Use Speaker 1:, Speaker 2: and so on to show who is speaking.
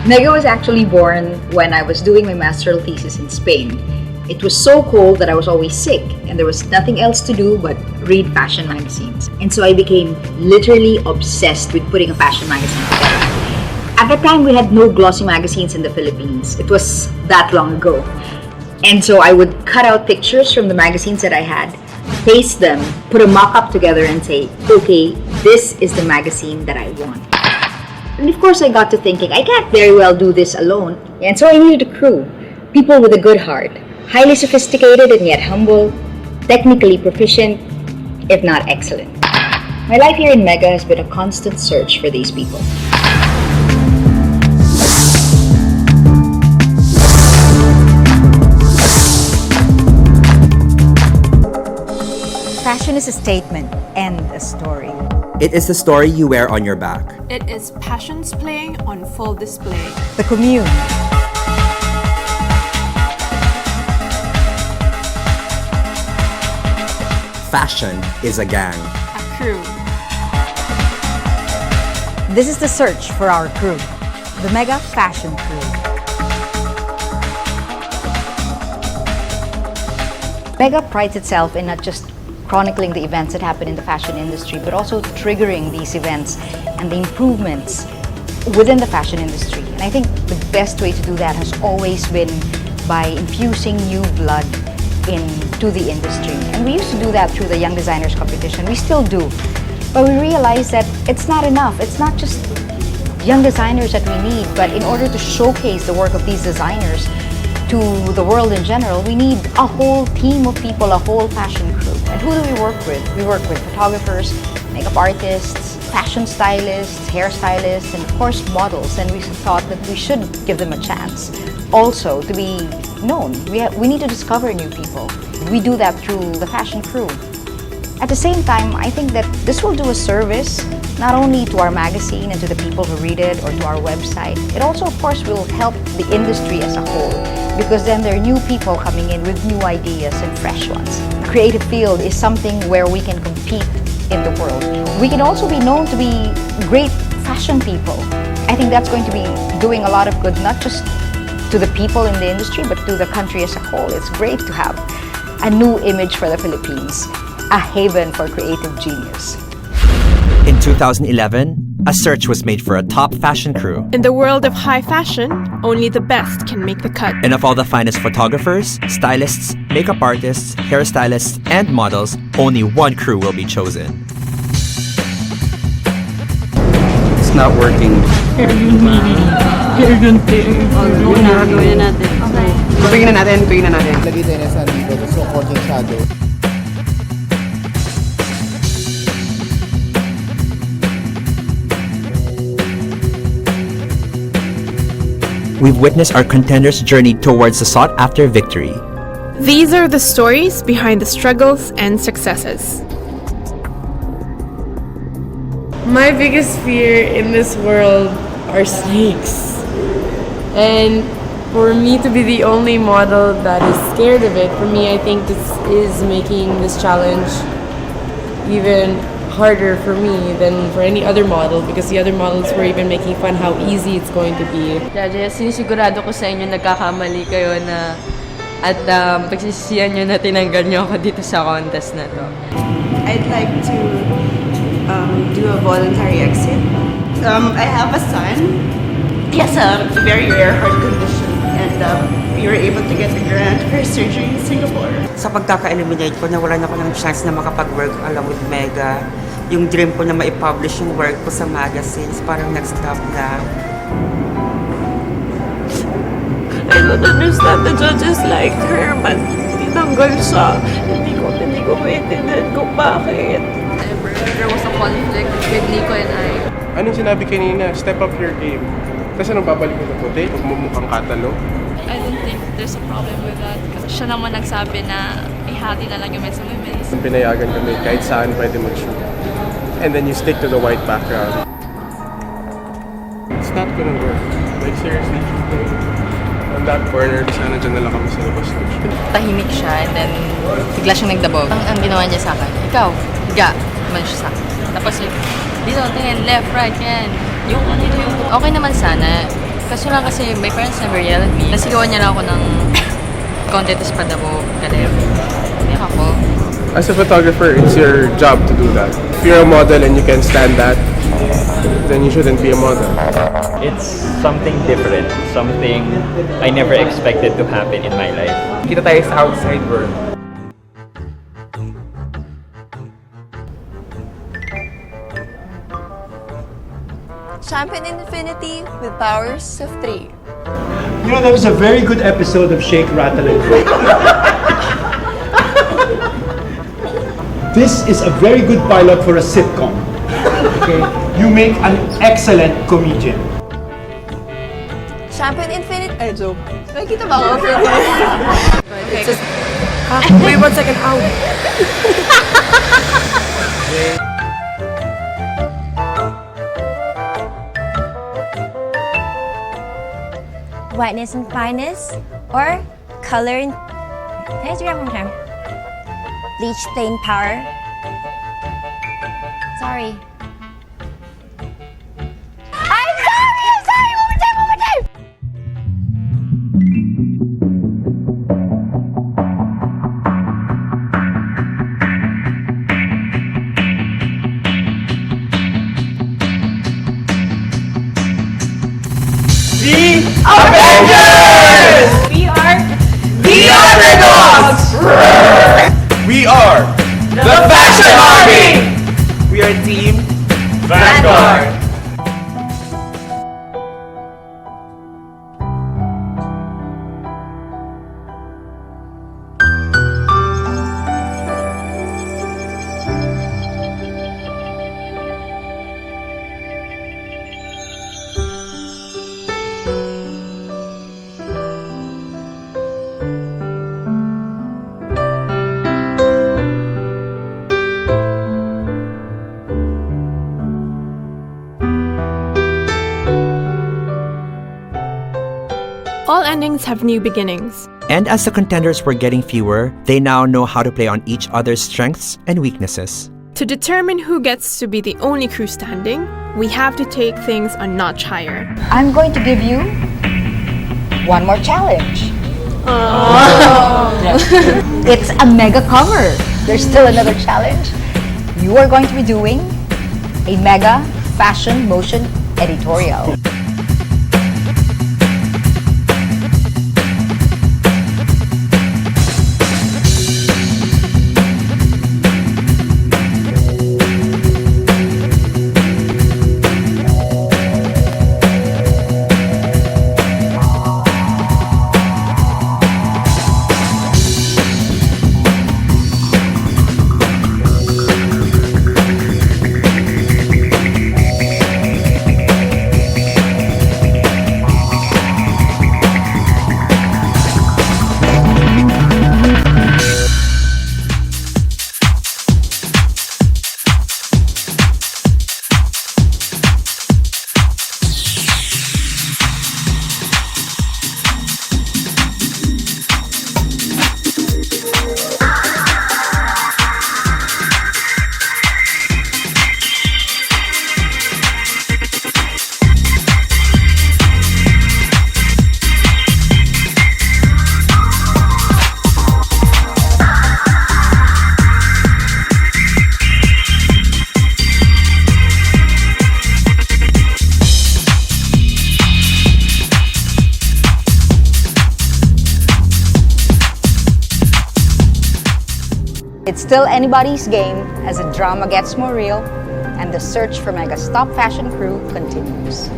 Speaker 1: Mega was actually born when I was doing my master's thesis in Spain. It was so cold that I was always sick and there was nothing else to do but read fashion magazines. And so I became literally obsessed with putting a fashion magazine together. At that time, we had no glossy magazines in the Philippines. It was that long ago. And so I would cut out pictures from the magazines that I had, paste them, put a mock-up together and say, okay, this is the magazine that I want. And of course, I got to thinking, I can't very well do this alone. And so I needed a crew. People with a good heart. Highly sophisticated and yet humble. Technically proficient, if not excellent. My life here in Mega has been a constant search for these people.
Speaker 2: Fashion is a statement and a story.
Speaker 3: It is the story you wear on your back.
Speaker 4: It is passions playing on full display.
Speaker 2: The commune.
Speaker 3: Fashion is a gang.
Speaker 4: A crew.
Speaker 2: This is the search for our crew, the Mega Fashion Crew. Mega prides itself in not just chronicling the events that happen in the fashion industry, but also triggering these events and the improvements within the fashion industry. And I think the best way to do that has always been by infusing new blood into the industry. And we used to do that through the Young Designers Competition. We still do. But we realized that it's not enough. It's not just young designers that we need, but in order to showcase the work of these designers to the world in general, we need a whole team of people, a whole fashion crew. And who do we work with? We work with photographers, makeup artists, fashion stylists, hairstylists, and of course models. And we thought that we should give them a chance also to be known. We need to discover new people. We do that through the fashion crew. At the same time, I think that this will do a service not only to our magazine and to the people who read it or to our website. It also, of course, will help the industry as a whole, because then there are new people coming in with new ideas and fresh ones. The creative field is something where we can compete in the world. We can also be known to be great fashion people. I think that's going to be doing a lot of good, not just to the people in the industry, but to the country as a whole. It's great to have a new image for the Philippines, a haven for creative genius.
Speaker 3: In 2011, a search was made for a top fashion crew.
Speaker 4: In the world of high fashion, only the best can make the cut.
Speaker 3: And of all the finest photographers, stylists, makeup artists, hairstylists, and models, only one crew will be chosen.
Speaker 5: It's not working.
Speaker 6: Gawin na natin. Okay.
Speaker 5: Tuwingin na natin.
Speaker 7: Lagi tayo nasa dito, gusto ko konting shadow.
Speaker 3: We've witnessed our contenders' journey towards the sought-after victory.
Speaker 4: These are the stories behind the struggles and successes.
Speaker 6: My biggest fear in this world are snakes. And for me to be the only model that is scared of it, for me, I think this is making this challenge even harder for me than for any other model, because the other models were even making fun how easy it's going to be.
Speaker 8: Judges, sinisigurado ko sa inyo nagkakamali kayo na at pagsisisihan nyo na tinanggal nyo ako dito sa contest na to.
Speaker 9: I'd like to do a voluntary exit. I have a son. He has a very rare heart condition, and we were able to get a grant for surgery in Singapore.
Speaker 10: Sa pagkaka-eliminate ko, nawalan ako ng chance na makapag-work along with Mega. Yung dream ko na ma-publish yung work ko sa magazines, parang nag-stop na.
Speaker 8: I don't understand the judges like her, but tinanggal siya. Hindi ko maintindihan kung bakit. There was a conflict with Nico and I.
Speaker 11: Anong sinabi kanina? Step up your game. Kasi anong babalik mo na puti? Huwag mo mukhang katalo?
Speaker 12: I don't think there's a problem with that. Kasi siya naman nagsabi na ihati na lang yung men's and women's.
Speaker 11: Pinayagan kami kahit saan pwede mag-shoot. And then you stick to the white background. It's not gonna work. Like seriously, on that corner, sana dyan na lang kami sa labas.
Speaker 8: Tahimik siya and then bigla siyang nagdabog. Ang ginawa niya sa akin, ikaw, higa, man siya sa akin. Tapos dito, tingin, left, right, yan. Yung okay naman sana,
Speaker 12: Kaso lang kasi my parents never yell at me. Nasigawan niya lang ako ng konti, tapos padabo, galit. Hindi ako.
Speaker 11: As a photographer, it's your job to do that. If you're a model and you can stand that, then you shouldn't be a model.
Speaker 13: It's something different, something I never expected to happen in my life.
Speaker 5: Kita tayo sa outside world.
Speaker 8: Champion Infinity with powers of 3.
Speaker 14: You know, that was a very good episode of Shake, Rattle, and Roll. This is a very good pilot for a sitcom. Okay? You make an excellent comedian.
Speaker 8: Champion Infinity. Ay, joke. Nakikita ba ako? Okay.
Speaker 6: Just, wait 1 second. Ow.
Speaker 15: Whiteness and fineness, or color and... Can I grab one more time? Bleach, plain power. Sorry. I'm sorry! One more time!
Speaker 10: The Avengers!
Speaker 8: We are
Speaker 10: The Underdogs! We are the Fashion Army! We are Team Vanguard!
Speaker 4: All endings have new beginnings.
Speaker 3: And as the contenders were getting fewer, they now know how to play on each other's strengths and weaknesses.
Speaker 4: To determine who gets to be the only crew standing, we have to take things a notch higher.
Speaker 2: I'm going to give you one more challenge. It's a mega cover. There's still another challenge. You are going to be doing a mega fashion motion editorial. It's still anybody's game as the drama gets more real and the search for Mega's top fashion crew continues.